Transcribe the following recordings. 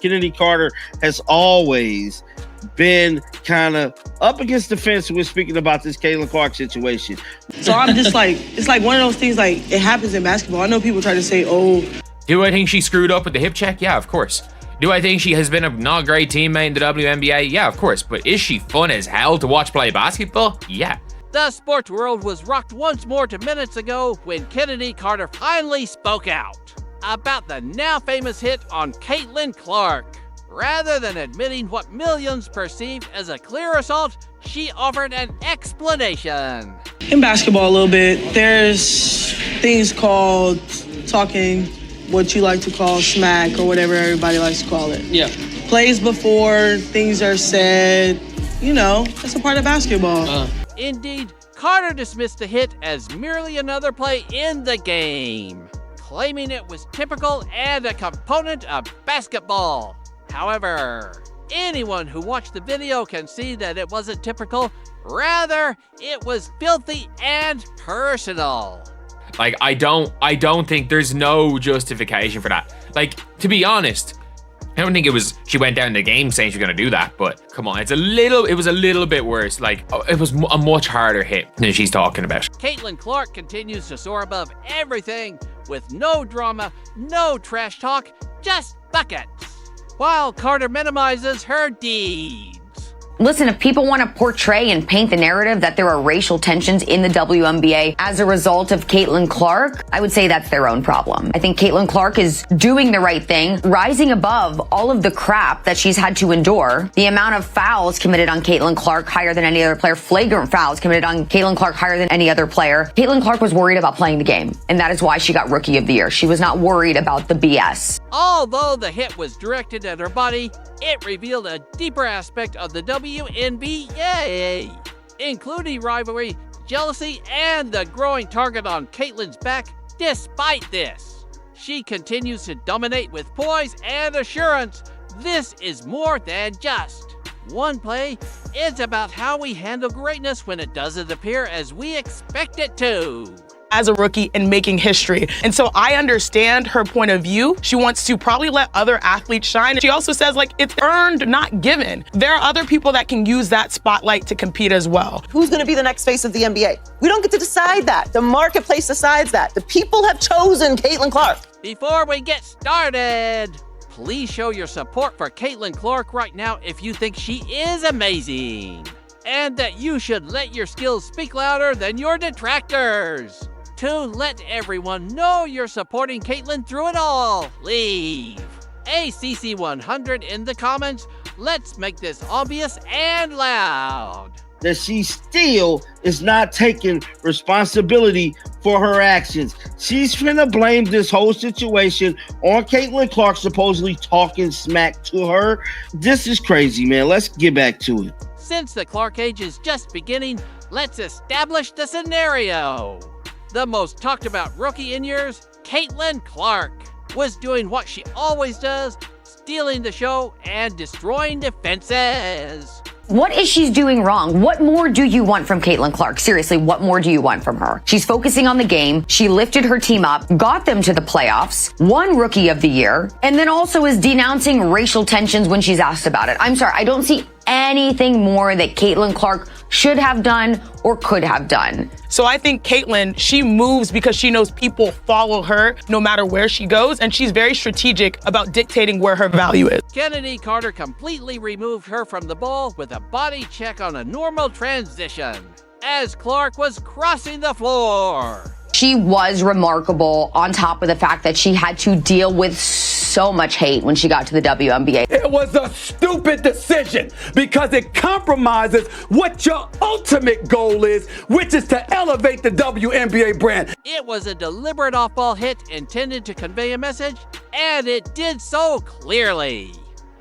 Chennedy Carter has always been kind of up against the fence when speaking about this Caitlin Clark situation. So I'm just like, it's like one of those things, like, it happens in basketball. I know people try to say, oh. Do I think she screwed up with the hip check? Yeah, of course. Do I think she has been a not great teammate in the WNBA? Yeah, of course. But is she fun as hell to watch play basketball? Yeah. The sports world was rocked once more to minutes ago when Chennedy Carter finally spoke out about the now famous hit on Caitlin Clark. Rather than admitting what millions perceived as a clear assault, she offered an explanation. In basketball a little bit, there's things called talking, what you like to call smack or whatever everybody likes to call it. Yeah. Plays before things are said, you know, that's a part of basketball. Indeed, Carter dismissed the hit as merely another play in the game, claiming it was typical and a component of basketball. However, anyone who watched the video can see that it wasn't typical. Rather, it was filthy and personal. Like, I don't think there's no justification for that. Like, to be honest, I don't think it was she went down the game saying she was going to do that, but come on, it was a little bit worse. Like, it was a much harder hit than she's talking about. Caitlin Clark continues to soar above everything with no drama, no trash talk, just buckets, while Carter minimizes her deeds. Listen, if people want to portray and paint the narrative that there are racial tensions in the WNBA as a result of Caitlin Clark, I would say that's their own problem. I think Caitlin Clark is doing the right thing, rising above all of the crap that she's had to endure. The amount of fouls committed on Caitlin Clark higher than any other player, flagrant fouls committed on Caitlin Clark higher than any other player. Caitlin Clark was worried about playing the game, and that is why she got Rookie of the Year. She was not worried about the BS. Although the hit was directed at her body, it revealed a deeper aspect of the WNBA, including rivalry, jealousy, and the growing target on Caitlin's back. Despite this, she continues to dominate with poise and assurance. This is more than just one play. It's about how we handle greatness when it doesn't appear as we expect it to. As a rookie and making history. And so I understand her point of view. She wants to probably let other athletes shine. She also says, like, it's earned, not given. There are other people that can use that spotlight to compete as well. Who's going to be the next face of the NBA? We don't get to decide that. The marketplace decides that. The people have chosen Caitlin Clark. Before we get started, please show your support for Caitlin Clark right now if you think she is amazing, and that you should let your skills speak louder than your detractors. To let everyone know you're supporting Caitlin through it all, leave a CC100 in the comments. Let's make this obvious and loud. That she still is not taking responsibility for her actions. She's finna blame this whole situation on Caitlin Clark supposedly talking smack to her. This is crazy, man. Let's get back to it. Since the Clark age is just beginning, let's establish the scenario. The most talked about rookie in years, Caitlin Clark, was doing what she always does, stealing the show and destroying defenses. What is she doing wrong? What more do you want from Caitlin Clark? Seriously, what more do you want from her? She's focusing on the game. She lifted her team up, got them to the playoffs, won Rookie of the Year, and then also is denouncing racial tensions when she's asked about it. I'm sorry, I don't see anything more that Caitlin Clark should have done or could have done. So I think Caitlin, she moves because she knows people follow her no matter where she goes, and she's very strategic about dictating where her value is. Chennedy Carter completely removed her from the ball with a body check on a normal transition as Clark was crossing the floor. She was remarkable on top of the fact that she had to deal with so much hate when she got to the WNBA. It was a stupid decision because it compromises what your ultimate goal is, which is to elevate the WNBA brand. It was a deliberate off-ball hit intended to convey a message, and it did so clearly.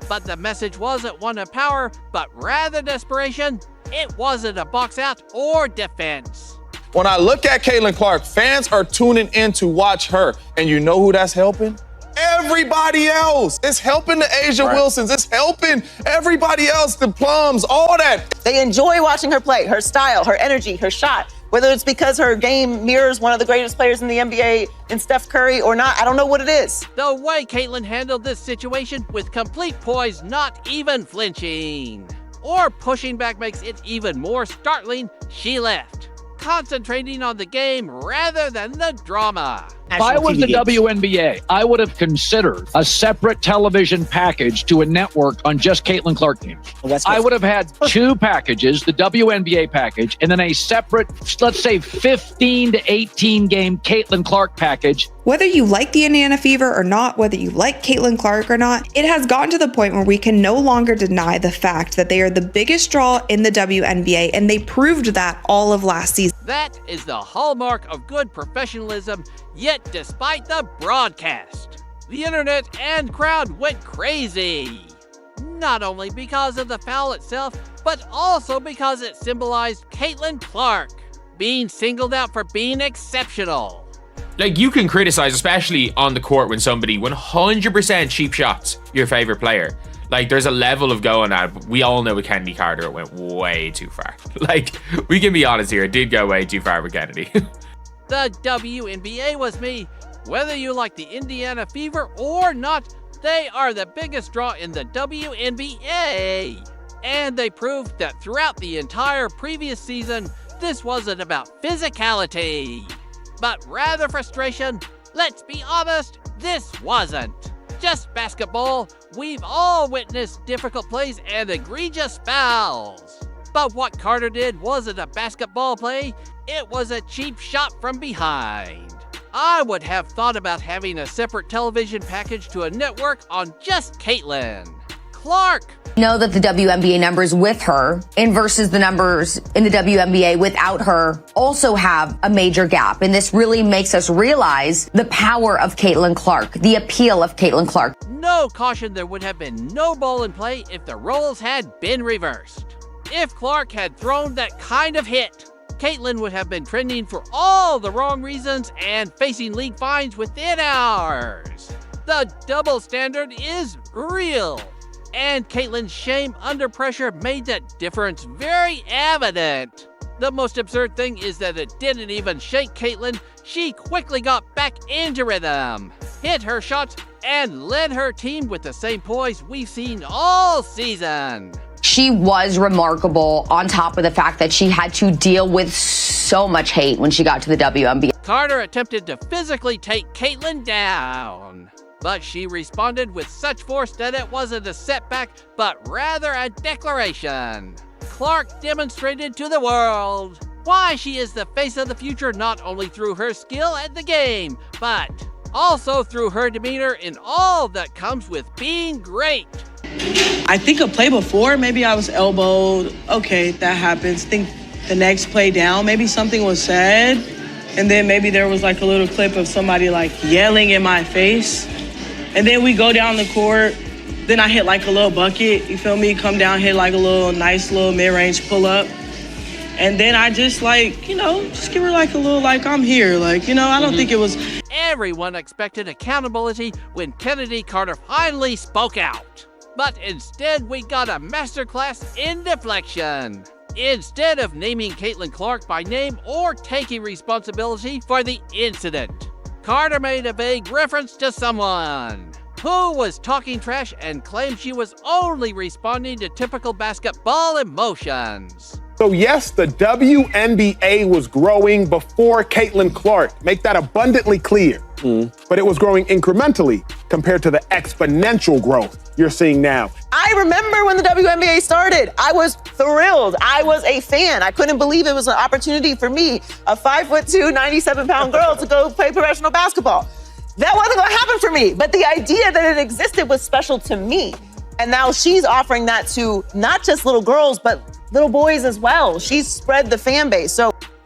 But the message wasn't one of power, but rather desperation. It wasn't a box out or defense. When I look at Caitlin Clark, fans are tuning in to watch her. And you know who that's helping? Everybody else. It's helping the Asia Wilsons. It's helping everybody else, the Plums, all that. They enjoy watching her play, her style, her energy, her shot. Whether it's because her game mirrors one of the greatest players in the NBA in Steph Curry or not, I don't know what it is. The way Caitlyn handled this situation with complete poise, not even flinching or pushing back makes it even more startling. She left, concentrating on the game rather than the drama. If I was the WNBA, I would have considered a separate television package to a network on just Caitlin Clark games. I would have had two packages, the WNBA package, and then a separate, let's say 15 to 18 game Caitlin Clark package. Whether you like the Indiana Fever or not, whether you like Caitlin Clark or not, it has gotten to the point where we can no longer deny the fact that they are the biggest draw in the WNBA, and they proved that all of last season. That is the hallmark of good professionalism. Yet, despite the broadcast, the internet and crowd went crazy. Not only because of the foul itself, but also because it symbolized Caitlin Clark being singled out for being exceptional. Like, you can criticize, especially on the court, when somebody 100% cheap shots your favorite player. Like, there's a level of going at it, but we all know with Kennedy Carter it went way too far. Like, we can be honest here, it did go way too far with Kennedy. The WNBA was me. Whether you like the Indiana Fever or not, they are the biggest draw in the WNBA. And they proved that throughout the entire previous season, this wasn't about physicality, but rather frustration. Let's be honest, this wasn't just basketball. We've all witnessed difficult plays and egregious fouls. But what Carter did wasn't a basketball play, it was a cheap shot from behind. I would have thought about having a separate television package to a network on just Caitlin Clark. Know that the WNBA numbers with her and versus the numbers in the WNBA without her also have a major gap. And this really makes us realize the power of Caitlin Clark, the appeal of Caitlin Clark. No caution, there would have been no ball in play if the roles had been reversed. If Clark had thrown that kind of hit, Caitlin would have been trending for all the wrong reasons and facing league fines within hours. The double standard is real, and Caitlin's shame under pressure made that difference very evident. The most absurd thing is that it didn't even shake Caitlin. She quickly got back into rhythm, hit her shots, and led her team with the same poise we've seen all season. She was remarkable, on top of the fact that she had to deal with so much hate when she got to the WNBA. Carter attempted to physically take Caitlin down, but she responded with such force that it wasn't a setback, but rather a declaration. Clark demonstrated to the world why she is the face of the future, not only through her skill at the game, but also through her demeanor in all that comes with being great. I think a play before, maybe I was elbowed. Okay, that happens. Think the next play down, maybe something was said, and then maybe there was like a little clip of somebody like yelling in my face. And then we go down the court, then I hit like a little bucket, you feel me? Come down, hit like a little nice little mid-range pull-up. And then I just like, just give her like a little like, I'm here. Like, I don't think it was. Everyone expected accountability when Chennedy Carter finally spoke out. But instead, we got a masterclass in deflection. Instead of naming Caitlin Clark by name or taking responsibility for the incident, Carter made a vague reference to someone who was talking trash and claimed she was only responding to typical basketball emotions. So yes, the WNBA was growing before Caitlin Clark. Make that abundantly clear. But it was growing incrementally compared to the exponential growth you're seeing now. I remember when the WNBA started. I was thrilled. I was a fan. I couldn't believe it was an opportunity for me, a 5'2", 97-pound girl, to go play professional basketball. That wasn't going to happen for me. But the idea that it existed was special to me. And now she's offering that to not just little girls, but little boys as well. She's spread the fan base.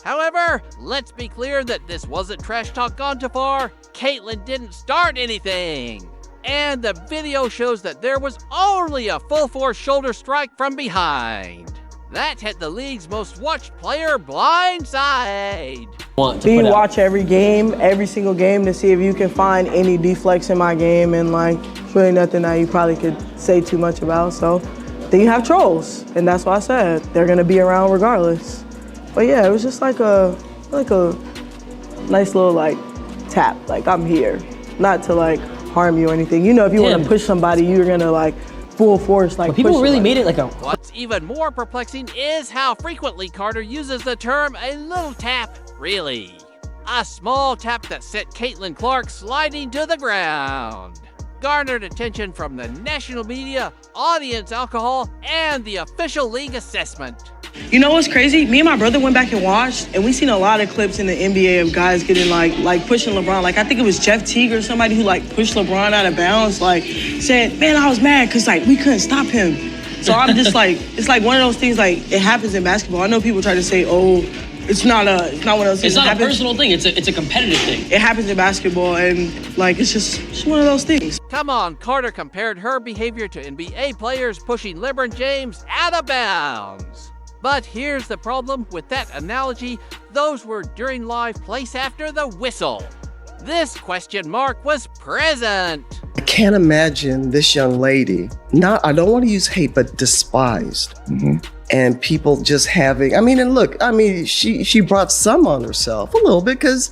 However, let's be clear that this wasn't trash talk gone too far. Caitlin didn't start anything. And the video shows that there was only a full force shoulder strike from behind. That hit the league's most watched player blindside. You watch every game, every single game, to see if you can find any deflects in my game, and it's really nothing that you probably could say too much about. So then you have trolls, and that's why I said they're gonna be around regardless. But yeah, it was just like a nice little like tap, like I'm here, not to like harm you or anything. You know, if you want to push somebody, you're gonna like full force like. But people really made it like a. What's even more perplexing is how frequently Carter uses the term "a little tap." Really, a small tap that sent Caitlin Clark sliding to the ground. Garnered attention from the national media, audience alcohol, and the official league assessment. You know what's crazy? Me and my brother went back and watched, and we seen a lot of clips in the NBA of guys getting like pushing LeBron. Like I think it was Jeff Teague or somebody who like pushed LeBron out of bounds. Like said, "Man, I was mad because like we couldn't stop him." So I'm just like, it's like one of those things. Like it happens in basketball. I know people try to say, "Oh, it's not one of those things." It's not a personal thing. It's a competitive thing. It happens in basketball, and like it's just one of those things. Come on, Carter compared her behavior to NBA players pushing LeBron James out of bounds. But here's the problem with that analogy. Those were during live plays after the whistle. This question mark was present. I can't imagine this young lady, I don't want to use hate, but despised. And people just having, she brought some on herself a little bit because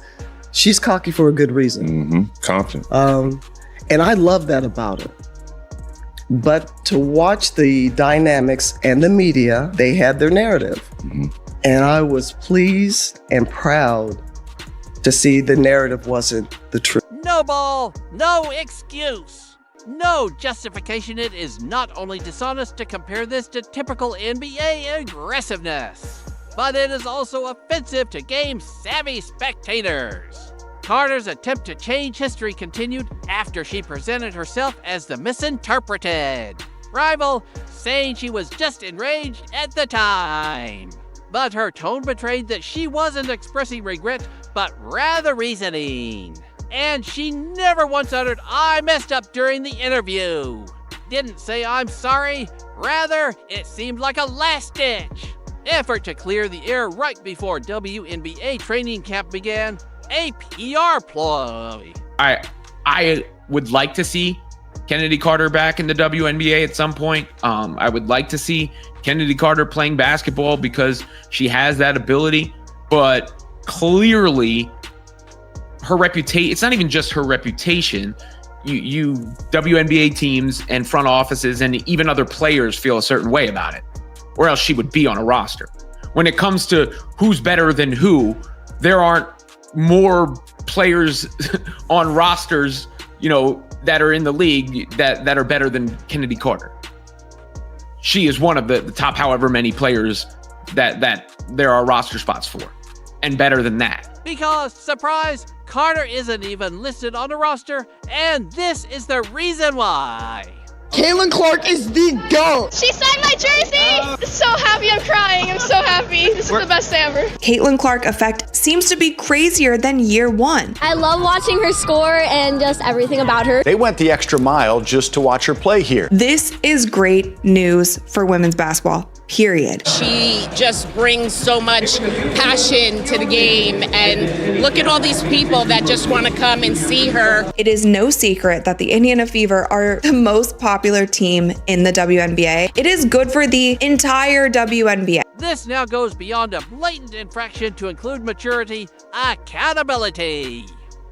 she's cocky for a good reason. Confident. And I love that about her. But to watch the dynamics and the media, they had their narrative. And I was pleased and proud to see the narrative wasn't the truth. No ball, no excuse. No justification. It is not only dishonest to compare this to typical NBA aggressiveness, but it is also offensive to game-savvy spectators. Carter's attempt to change history continued after she presented herself as the misinterpreted rival, saying she was just enraged at the time. But her tone betrayed that she wasn't expressing regret, but rather reasoning. And she never once uttered, "I messed up" during the interview. Didn't say "I'm sorry," rather, it seemed like a last-ditch effort to clear the air right before WNBA training camp began. A PR ploy. I would like to see Chennedy Carter back in the WNBA at some point. I would like to see Chennedy Carter playing basketball because she has that ability, but clearly her reputation, it's not even just her reputation. You WNBA teams and front offices and even other players feel a certain way about it, or else she would be on a roster. When it comes to who's better than who, there aren't more players on rosters, that are in the league that are better than Chennedy Carter. She is one of the top however many players that there are roster spots for, and better than that. Because, surprise, Carter isn't even listed on a roster, and this is the reason why. Caitlin Clark is the GOAT. She signed my jersey. So happy, I'm crying. I'm so happy. This is the best day ever. Caitlin Clark effect seems to be crazier than year one. I love watching her score and just everything about her. They went the extra mile just to watch her play here. This is great news for women's basketball. Period. She just brings so much passion to the game, and look at all these people that just want to come and see her. It is no secret that the Indiana Fever are the most popular team in the WNBA. It is good for the entire WNBA. This now goes beyond a blatant infraction to include maturity, accountability,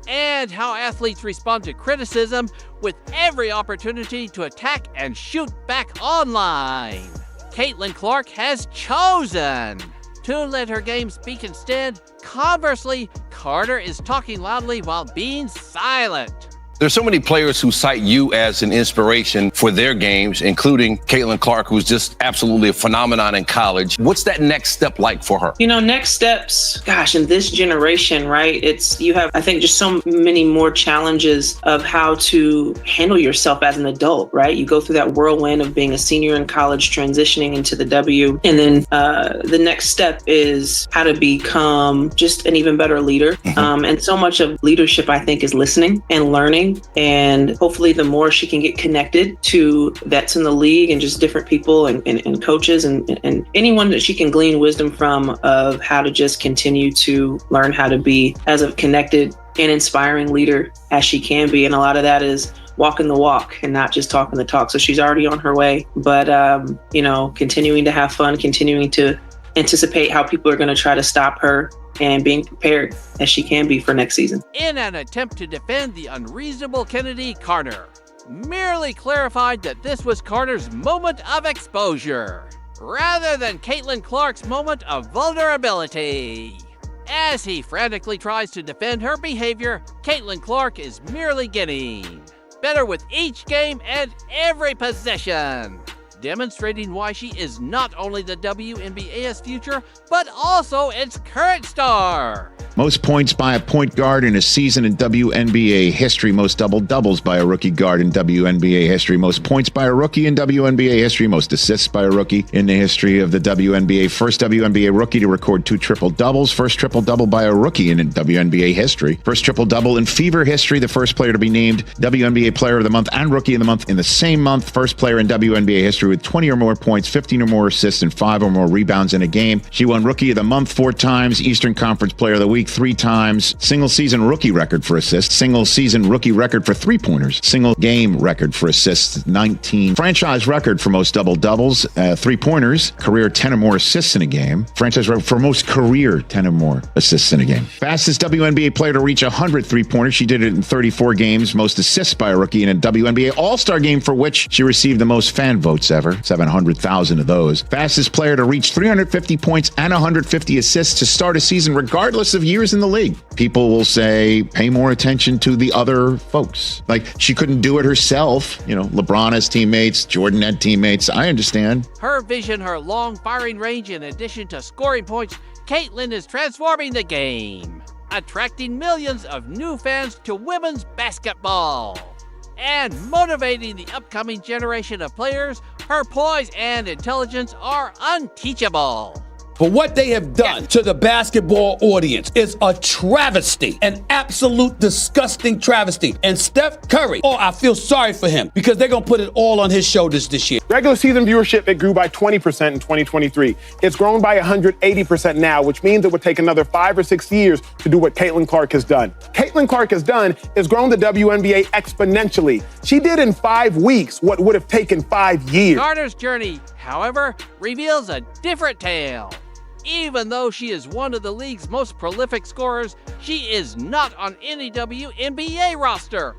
and how athletes respond to criticism with every opportunity to attack and shoot back online. Caitlin Clark has chosen to let her game speak instead. Conversely, Carter is talking loudly while being silent. There's so many players who cite you as an inspiration for their games, including Caitlin Clark, who's just absolutely a phenomenon in college. What's that next step like for her? Next steps, in this generation, right? You have, I think, just so many more challenges of how to handle yourself as an adult, right? You go through that whirlwind of being a senior in college, transitioning into the W. And then the next step is how to become just an even better leader. And so much of leadership, I think, is listening and learning. And hopefully the more she can get connected to vets in the league and just different people and coaches and anyone that she can glean wisdom from of how to just continue to learn how to be as a connected and inspiring leader as she can be. And a lot of that is walking the walk and not just talking the talk. So she's already on her way, but, continuing to have fun, continuing to anticipate how people are going to try to stop her and being prepared as she can be for next season. In an attempt to defend the unreasonable Kennedy, Carter merely clarified that this was Carter's moment of exposure, rather than Caitlin Clark's moment of vulnerability. As he frantically tries to defend her behavior, Caitlin Clark is merely getting better with each game and every possession, demonstrating why she is not only the WNBA's future, but also its current star. Most points by a point guard in a season in WNBA history. Most double-doubles by a rookie guard in WNBA history. Most points by a rookie in WNBA history. Most assists by a rookie in the history of the WNBA. First WNBA rookie to record 2 triple-doubles. First triple-double by a rookie in WNBA history. First triple-double in Fever history. The first player to be named WNBA Player of the Month and Rookie of the Month in the same month. First player in WNBA history with 20 or more points, 15 or more assists, and 5 or more rebounds in a game. She won Rookie of the Month 4 times, Eastern Conference Player of the Week 3 times, single season rookie record for assists, single season rookie record for 3-pointers, single game record for assists, 19. Franchise record for most double-doubles, 3-pointers, career 10 or more assists in a game. Franchise record for most career 10 or more assists in a game. Fastest WNBA player to reach 100 3-pointers. She did it in 34 games. Most assists by a rookie in a WNBA All-Star game, for which she received the most fan votes ever, 700,000 of those. Fastest player to reach 350 points and 150 assists to start a season, regardless of years in the league. People will say, pay more attention to the other folks. Like, she couldn't do it herself. You know, LeBron has teammates, Jordan had teammates. I understand. Her vision, her long firing range, in addition to scoring points, Caitlin is transforming the game, attracting millions of new fans to women's basketball, and motivating the upcoming generation of players. Her poise and intelligence are unteachable. But what they have done to the basketball audience is a travesty, an absolute disgusting travesty. And Steph Curry, I feel sorry for him because they're going to put it all on his shoulders this year. Regular season viewership, it grew by 20% in 2023. It's grown by 180% now, which means it would take another 5 or 6 years to do what Caitlin Clark has done. Caitlin Clark has done is grown the WNBA exponentially. She did in 5 weeks what would have taken 5 years. Carter's journey, however, reveals a different tale. Even though she is one of the league's most prolific scorers, she is not on any WNBA roster.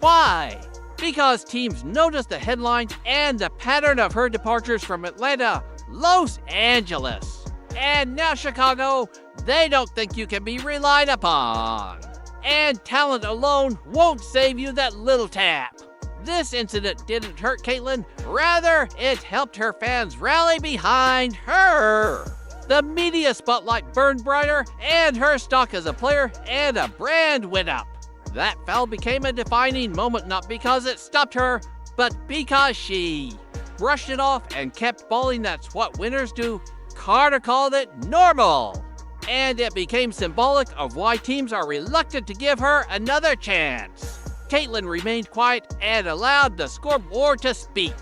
Why? Because teams notice the headlines and the pattern of her departures from Atlanta, Los Angeles, and now Chicago. They don't think you can be relied upon. And talent alone won't save you that little tap. This incident didn't hurt Caitlin, rather, it helped her fans rally behind her. The media spotlight burned brighter, and her stock as a player and a brand went up. That foul became a defining moment, not because it stopped her, but because she brushed it off and kept balling. That's what winners do. Carter called it normal, and it became symbolic of why teams are reluctant to give her another chance. Caitlin remained quiet and allowed the scoreboard to speak.